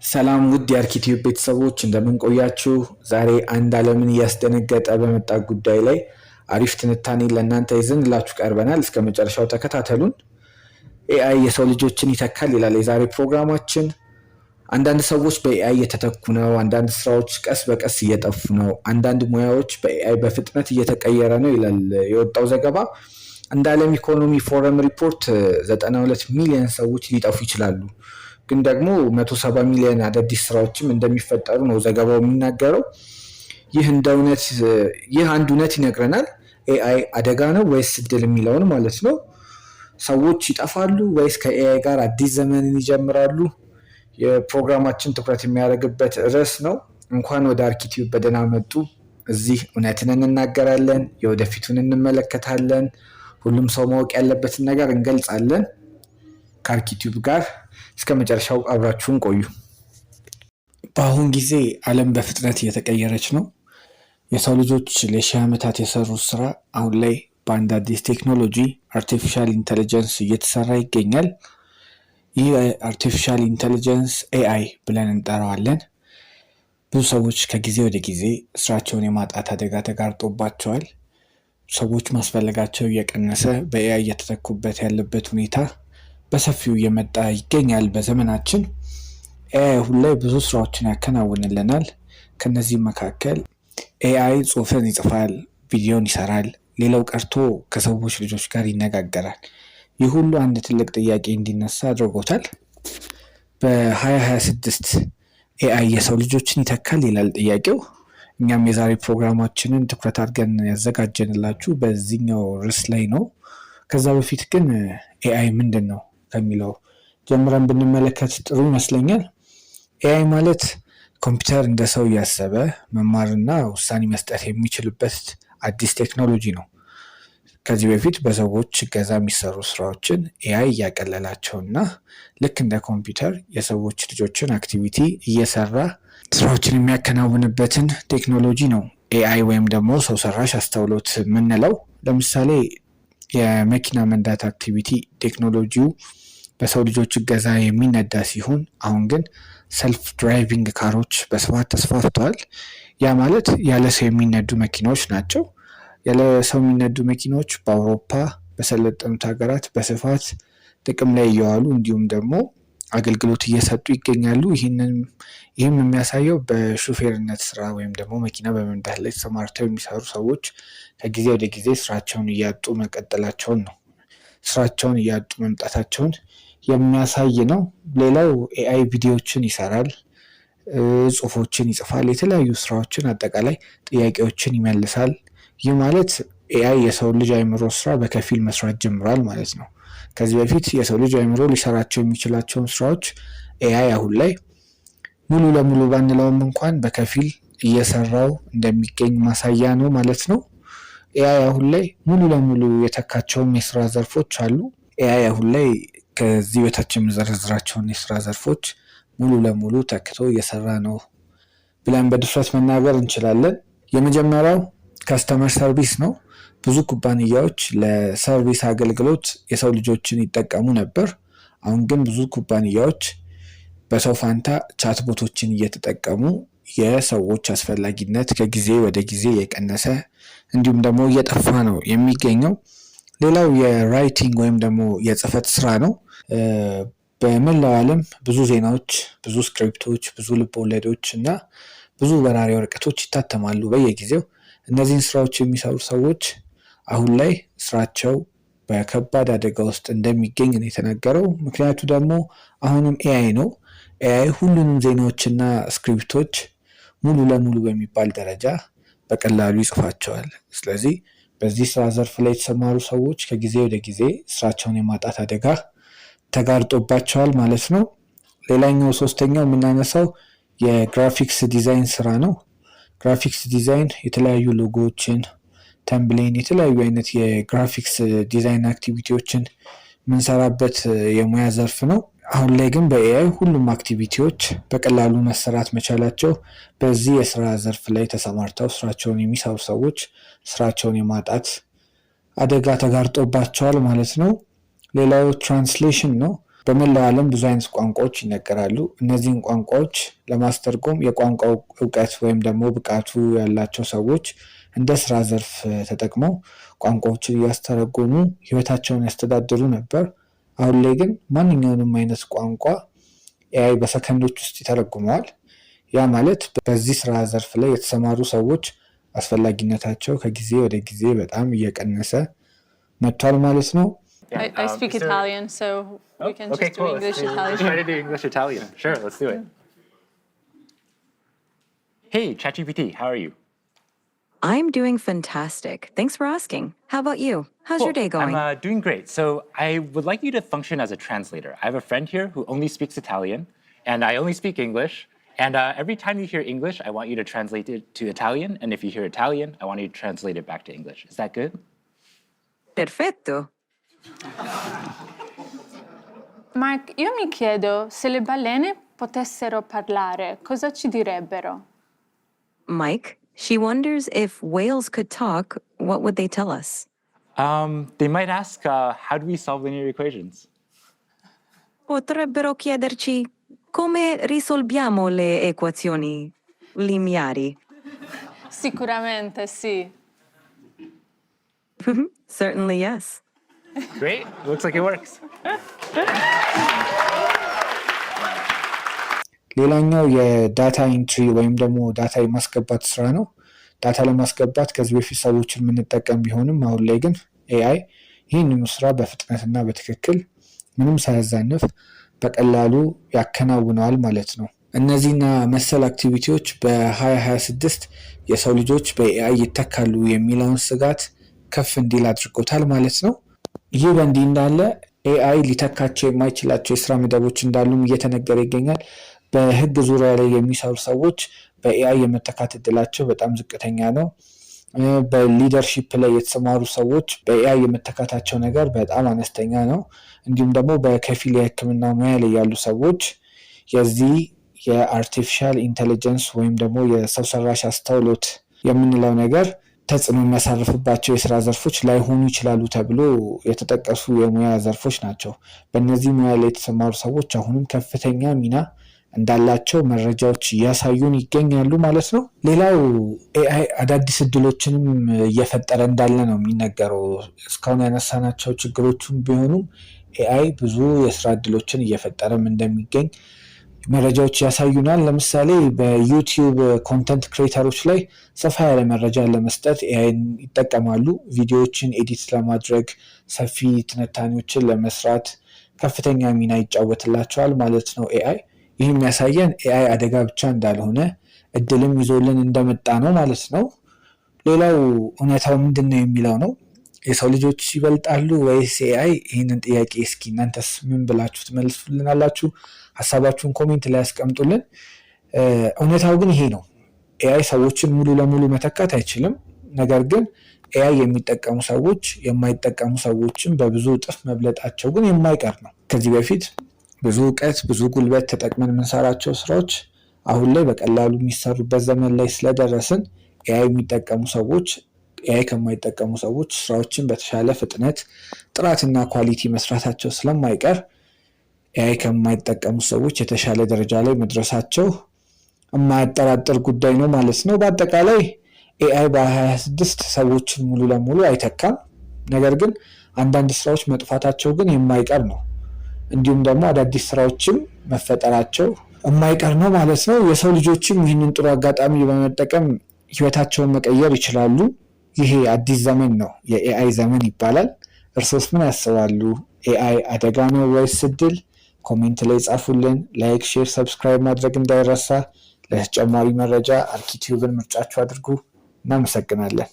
ሰላም ውድ የአርኪቲዩብ ቤተሰቦች እንደምን ቆያችሁ? ዛሬ አንድ ዓለምን እያስደነገጠ በመጣ ጉዳይ ላይ አሪፍ ትንታኔ ለእናንተ ይዘንላችሁ ቀርበናል። እስከ መጨረሻው ተከታተሉን። ኤአይ የሰው ልጆችን ይተካል ይላል የዛሬ ፕሮግራማችን። አንዳንድ ሰዎች በኤአይ እየተተኩ ነው። አንዳንድ ስራዎች ቀስ በቀስ እየጠፉ ነው። አንዳንድ ሙያዎች በኤአይ በፍጥነት እየተቀየረ ነው ይላል የወጣው ዘገባ። እንደ ዓለም ኢኮኖሚ ፎረም ሪፖርት 92 ሚሊዮን ሰዎች ሊጠፉ ይችላሉ፣ ግን ደግሞ 170 ሚሊዮን አዳዲስ ስራዎችም እንደሚፈጠሩ ነው ዘገባው የሚናገረው። ይህ አንድ እውነት ይነግረናል። ኤአይ አደጋ ነው ወይስ እድል የሚለውን ማለት ነው። ሰዎች ይጠፋሉ ወይስ ከኤአይ ጋር አዲስ ዘመንን ይጀምራሉ? የፕሮግራማችን ትኩረት የሚያደርግበት ርዕስ ነው። እንኳን ወደ አርኪቲዩብ በደህና መጡ። እዚህ እውነትን እንናገራለን፣ የወደፊቱን እንመለከታለን፣ ሁሉም ሰው ማወቅ ያለበትን ነገር እንገልጻለን። ከአርኪቲዩብ ጋር እስከ መጨረሻው አብራችሁን ቆዩ። በአሁን ጊዜ ዓለም በፍጥነት እየተቀየረች ነው። የሰው ልጆች ለሺህ ዓመታት የሰሩት ስራ አሁን ላይ በአንድ አዲስ ቴክኖሎጂ አርቲፊሻል ኢንተለጀንስ እየተሰራ ይገኛል። ይህ አርቲፊሻል ኢንተለጀንስ ኤአይ ብለን እንጠራዋለን። ብዙ ሰዎች ከጊዜ ወደ ጊዜ ስራቸውን የማጣት አደጋ ተጋርጦባቸዋል። ሰዎች ማስፈለጋቸው እየቀነሰ በኤአይ እየተተኩበት ያለበት ሁኔታ በሰፊው እየመጣ ይገኛል። በዘመናችን ኤአይ አሁን ላይ ብዙ ስራዎችን ያከናውንልናል። ከነዚህም መካከል ኤአይ ጽሁፍን ይጽፋል፣ ቪዲዮን ይሰራል፣ ሌላው ቀርቶ ከሰዎች ልጆች ጋር ይነጋገራል። ይህ ሁሉ አንድ ትልቅ ጥያቄ እንዲነሳ አድርጎታል። በ2026 ኤአይ የሰው ልጆችን ይተካል ይላል ጥያቄው። እኛም የዛሬ ፕሮግራማችንን ትኩረት አድርገን ያዘጋጀንላችሁ በዚህኛው ርዕስ ላይ ነው። ከዛ በፊት ግን ኤአይ ምንድን ነው ከሚለው ጀምረን ብንመለከት ጥሩ ይመስለኛል። ኤአይ ማለት ኮምፒውተር እንደ ሰው እያሰበ መማርና ውሳኔ መስጠት የሚችልበት አዲስ ቴክኖሎጂ ነው። ከዚህ በፊት በሰዎች እገዛ የሚሰሩ ስራዎችን ኤአይ እያቀለላቸውና ልክ እንደ ኮምፒውተር የሰዎች ልጆችን አክቲቪቲ እየሰራ ስራዎችን የሚያከናውንበትን ቴክኖሎጂ ነው ኤአይ ወይም ደግሞ ሰው ሰራሽ አስተውሎት የምንለው። ለምሳሌ የመኪና መንዳት አክቲቪቲ ቴክኖሎጂው በሰው ልጆች እገዛ የሚነዳ ሲሆን አሁን ግን ሰልፍ ድራይቪንግ ካሮች በስፋት ተስፋፍተዋል። ያ ማለት ያለ ሰው የሚነዱ መኪናዎች ናቸው። ያለ ሰው የሚነዱ መኪናዎች በአውሮፓ በሰለጠኑት ሀገራት በስፋት ጥቅም ላይ እየዋሉ እንዲሁም ደግሞ አገልግሎት እየሰጡ ይገኛሉ። ይህም የሚያሳየው በሹፌርነት ስራ ወይም ደግሞ መኪና በመንዳት ላይ ተሰማርተው የሚሰሩ ሰዎች ከጊዜ ወደ ጊዜ ስራቸውን እያጡ መቀጠላቸውን ነው። ስራቸውን እያጡ መምጣታቸውን የሚያሳይ ነው። ሌላው ኤአይ ቪዲዮዎችን ይሰራል፣ ጽሁፎችን ይጽፋል፣ የተለያዩ ስራዎችን አጠቃላይ ጥያቄዎችን ይመልሳል። ይህ ማለት ኤአይ የሰው ልጅ አእምሮ ስራ በከፊል መስራት ጀምሯል ማለት ነው። ከዚህ በፊት የሰው ልጅ አእምሮ ሊሰራቸው የሚችላቸውን ስራዎች ኤአይ አሁን ላይ ሙሉ ለሙሉ ባንለውም እንኳን በከፊል እየሰራው እንደሚገኝ ማሳያ ነው ማለት ነው። ኤአይ አሁን ላይ ሙሉ ለሙሉ የተካቸውም የስራ ዘርፎች አሉ። ኤአይ አሁን ላይ ከዚህ በታች የምዘረዝራቸውን የስራ ዘርፎች ሙሉ ለሙሉ ተክቶ እየሰራ ነው ብለን በድፍረት መናገር እንችላለን። የመጀመሪያው ካስተመር ሰርቪስ ነው። ብዙ ኩባንያዎች ለሰርቪስ አገልግሎት የሰው ልጆችን ይጠቀሙ ነበር። አሁን ግን ብዙ ኩባንያዎች በሰው ፋንታ ቻትቦቶችን እየተጠቀሙ የሰዎች አስፈላጊነት ከጊዜ ወደ ጊዜ እየቀነሰ እንዲሁም ደግሞ እየጠፋ ነው የሚገኘው። ሌላው የራይቲንግ ወይም ደግሞ የጽህፈት ስራ ነው። በመላው ዓለም ብዙ ዜናዎች፣ ብዙ ስክሪፕቶች፣ ብዙ ልቦለዶች እና ብዙ በራሪ ወረቀቶች ይታተማሉ በየጊዜው። እነዚህን ስራዎች የሚሰሩ ሰዎች አሁን ላይ ስራቸው በከባድ አደጋ ውስጥ እንደሚገኝ ነው የተነገረው። ምክንያቱ ደግሞ አሁንም ኤአይ ነው። ኤአይ ሁሉንም ዜናዎችና ስክሪፕቶች ሙሉ ለሙሉ በሚባል ደረጃ በቀላሉ ይጽፋቸዋል። ስለዚህ በዚህ ስራ ዘርፍ ላይ የተሰማሩ ሰዎች ከጊዜ ወደ ጊዜ ስራቸውን የማጣት አደጋ ተጋርጦባቸዋል ማለት ነው። ሌላኛው ሶስተኛው የምናነሳው የግራፊክስ ዲዛይን ስራ ነው። ግራፊክስ ዲዛይን የተለያዩ ሎጎዎችን፣ ተምብሌን፣ የተለያዩ አይነት የግራፊክስ ዲዛይን አክቲቪቲዎችን የምንሰራበት የሙያ ዘርፍ ነው። አሁን ላይ ግን በኤአይ ሁሉም አክቲቪቲዎች በቀላሉ መሰራት መቻላቸው በዚህ የስራ ዘርፍ ላይ ተሰማርተው ስራቸውን የሚሰሩ ሰዎች ስራቸውን የማጣት አደጋ ተጋርጦባቸዋል ማለት ነው። ሌላው ትራንስሌሽን ነው። በመላው ዓለም ብዙ አይነት ቋንቋዎች ይነገራሉ። እነዚህን ቋንቋዎች ለማስተርጎም የቋንቋው እውቀት ወይም ደግሞ ብቃቱ ያላቸው ሰዎች እንደ ስራ ዘርፍ ተጠቅመው ቋንቋዎችን እያስተረጎሙ ህይወታቸውን ያስተዳድሩ ነበር። አሁን ላይ ግን ማንኛውንም አይነት ቋንቋ ኤአይ በሰከንዶች ውስጥ ይተረጉመዋል። ያ ማለት በዚህ ስራ ዘርፍ ላይ የተሰማሩ ሰዎች አስፈላጊነታቸው ከጊዜ ወደ ጊዜ በጣም እየቀነሰ መጥቷል ማለት ነው። I speak Italian, so we can just do English Italian. Try to do English Italian. Sure, let's do it. Hey, ChatGPT, how are you? I'm doing fantastic. Thanks for asking. How about you? How's your day going? I'm doing great. So I would like you to function as a translator. I have a friend here who only speaks Italian, and I only speak English. And every time you hear English, I want you to translate it to Italian. And if you hear Italian, I want you to translate it back to English. Is that good? Perfetto. Mark, io mi chiedo se le balene potessero parlare, cosa ci direbbero? Mike, she wonders if whales could talk, what would they tell us? They might ask, how do we solve linear equations? Potrebbero chiederci come risolviamo le equazioni lineari. Sicuramente sì. Certainly yes. Great, looks like it works. ሌላኛው የዳታ ኢንትሪ ወይም ደግሞ ዳታ የማስገባት ስራ ነው። ዳታ ለማስገባት ከዚህ በፊት ሰዎችን የምንጠቀም ቢሆንም አሁን ላይ ግን ኤአይ ይህንኑ ስራ በፍጥነትና በትክክል ምንም ሳያዛንፍ በቀላሉ ያከናውነዋል ማለት ነው። እነዚህና መሰል አክቲቪቲዎች በ2026 የሰው ልጆች በኤአይ ይተካሉ የሚለውን ስጋት ከፍ እንዲል አድርጎታል ማለት ነው። ይህ በእንዲህ እንዳለ ኤአይ ሊተካቸው የማይችላቸው የስራ መደቦች እንዳሉም እየተነገረ ይገኛል። በህግ ዙሪያ ላይ የሚሰሩ ሰዎች በኤአይ የመተካት እድላቸው በጣም ዝቅተኛ ነው። በሊደርሺፕ ላይ የተሰማሩ ሰዎች በኤአይ የመተካታቸው ነገር በጣም አነስተኛ ነው። እንዲሁም ደግሞ በከፊል የህክምና ሙያ ላይ ያሉ ሰዎች የዚህ የአርቲፊሻል ኢንቴሊጀንስ ወይም ደግሞ የሰው ሰራሽ አስተውሎት የምንለው ነገር ተጽዕኖ የሚያሳርፍባቸው የስራ ዘርፎች ላይሆኑ ይችላሉ ተብሎ የተጠቀሱ የሙያ ዘርፎች ናቸው። በእነዚህ ሙያ ላይ የተሰማሩ ሰዎች አሁንም ከፍተኛ ሚና እንዳላቸው መረጃዎች እያሳዩን ይገኛሉ ማለት ነው። ሌላው ኤአይ አዳዲስ እድሎችንም እየፈጠረ እንዳለ ነው የሚነገረው። እስካሁን ያነሳናቸው ችግሮቹም ቢሆኑም ኤአይ ብዙ የስራ እድሎችን እየፈጠረም እንደሚገኝ መረጃዎች ያሳዩናል። ለምሳሌ በዩቲዩብ ኮንተንት ክሬተሮች ላይ ሰፋ ያለ መረጃ ለመስጠት ኤአይን ይጠቀማሉ። ቪዲዮዎችን ኤዲት ለማድረግ፣ ሰፊ ትንታኔዎችን ለመስራት ከፍተኛ ሚና ይጫወትላቸዋል ማለት ነው ኤአይ። ይህ የሚያሳየን ኤአይ አደጋ ብቻ እንዳልሆነ እድልም ይዞልን እንደመጣ ነው ማለት ነው። ሌላው እውነታው ምንድን ነው የሚለው ነው። የሰው ልጆች ይበልጣሉ ወይስ ኤአይ? ይህንን ጥያቄ እስኪ እናንተስ ምን ብላችሁ ትመልሱልናላችሁ? ሀሳባችሁን ኮሜንት ላይ ያስቀምጡልን። እውነታው ግን ይሄ ነው። ኤአይ ሰዎችን ሙሉ ለሙሉ መተካት አይችልም። ነገር ግን ኤአይ የሚጠቀሙ ሰዎች የማይጠቀሙ ሰዎችን በብዙ እጥፍ መብለጣቸው ግን የማይቀር ነው። ከዚህ በፊት ብዙ እውቀት ብዙ ጉልበት ተጠቅመን የምንሰራቸው ስራዎች አሁን ላይ በቀላሉ የሚሰሩበት ዘመን ላይ ስለደረስን ኤአይ የሚጠቀሙ ሰዎች ኤአይ ከማይጠቀሙ ሰዎች ስራዎችን በተሻለ ፍጥነት ጥራትና ኳሊቲ መስራታቸው ስለማይቀር ኤአይ ከማይጠቀሙ ሰዎች የተሻለ ደረጃ ላይ መድረሳቸው የማያጠራጥር ጉዳይ ነው ማለት ነው። በአጠቃላይ ኤአይ በ2026 ሰዎችን ሙሉ ለሙሉ አይተካም። ነገር ግን አንዳንድ ስራዎች መጥፋታቸው ግን የማይቀር ነው። እንዲሁም ደግሞ አዳዲስ ስራዎችም መፈጠራቸው የማይቀር ነው ማለት ነው። የሰው ልጆችም ይህንን ጥሩ አጋጣሚ በመጠቀም ህይወታቸውን መቀየር ይችላሉ። ይሄ አዲስ ዘመን ነው፣ የኤአይ ዘመን ይባላል። እርሶስ ምን ያስባሉ? ኤአይ አደጋ ነው ወይስ እድል? ኮሜንት ላይ ጻፉልን። ላይክ፣ ሼር፣ ሰብስክራይብ ማድረግ እንዳይረሳ። ለተጨማሪ መረጃ አርኪ ቲዩብን ምርጫችሁ አድርጉ። እናመሰግናለን።